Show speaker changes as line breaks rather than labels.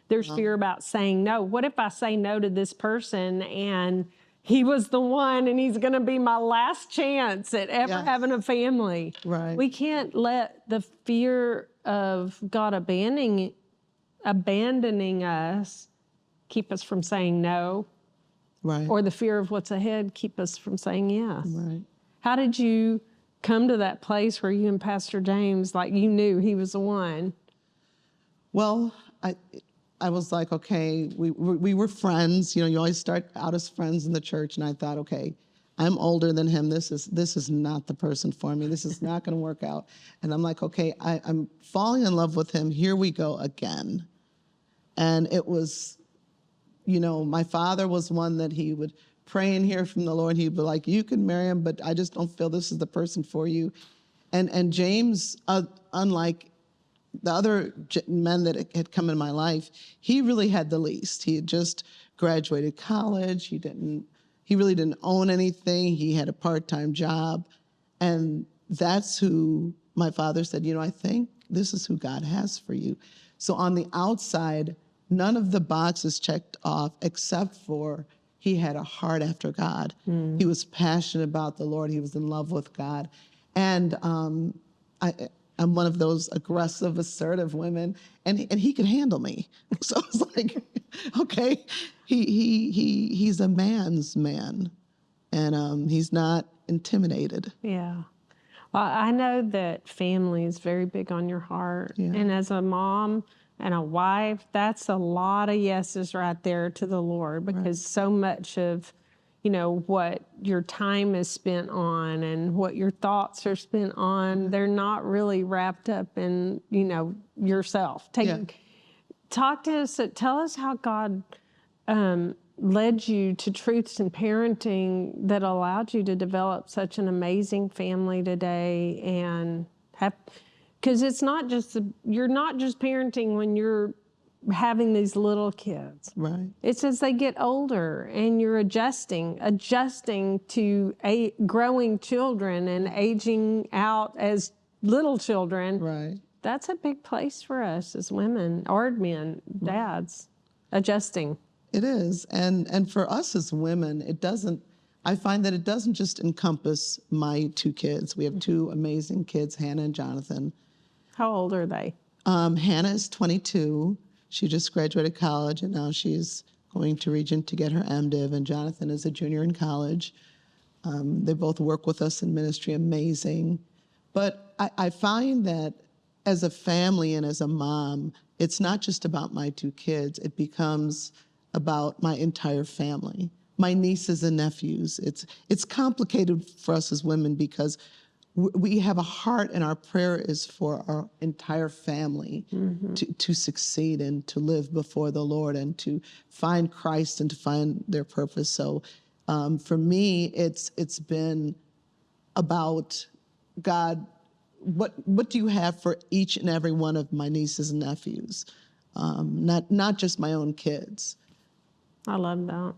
There's fear about saying no. What if I say no to this person and he was the one and he's going to be my last chance at ever having a family?
Right.
We can't let the fear of God abandoning us keep us from saying no.
Right.
Or the fear of what's ahead keep us from saying yes.
Right.
How did you come to that place where you and Pastor James, like you knew he was the one?
Well, I was like, okay, we were friends. You know, you always start out as friends in the church, and I thought, okay, I'm older than him. This is not the person for me. This is not going to work out. And I'm like, okay, I'm falling in love with him. Here we go again. And it was, you know, my father was one that he would pray and hear from the Lord. He'd be like, you can marry him, but I just don't feel this is the person for you. And James, unlike the other men that had come in my life, he really had the least. He had just graduated college. He really didn't own anything. He had a part-time job. And that's who my father said, you know, I think this is who God has for you. So on the outside, none of the boxes checked off except for he had a heart after God. He was passionate about the Lord. He was in love with God. And I'm one of those aggressive, assertive women, and he could handle me. So I was like, okay, he's a man's man, and he's not intimidated.
Yeah. Well, I know that family is very big on your heart.
Yeah.
And as a mom and a wife, that's a lot of yeses right there to the Lord, because so much of, you know, what your time is spent on and what your thoughts are spent on, they're not really wrapped up in, you know, yourself. Talk to us, tell us how God led you to truths in parenting that allowed you to develop such an amazing family today, and have, because it's not just, you're not just parenting when you're having these little kids.
Right.
It's as they get older and you're adjusting to growing children and aging out as little children.
Right.
That's a big place for us as women or men, dads, adjusting.
It is. And for us as women, I find that it doesn't just encompass my two kids. We have two amazing kids, Hannah and Jonathan.
How old are they?
Hannah is 22. She just graduated college, and now she's going to Regent to get her MDiv, and Jonathan is a junior in college. They both work with us in ministry, amazing. But I find that as a family and as a mom, it's not just about my two kids. It becomes about my entire family, my nieces and nephews. It's complicated for us as women because we have a heart, and our prayer is for our entire family to succeed and to live before the Lord and to find Christ and to find their purpose. So for me, it's been about, God, what do you have for each and every one of my nieces and nephews? Not just my own kids.
I love that.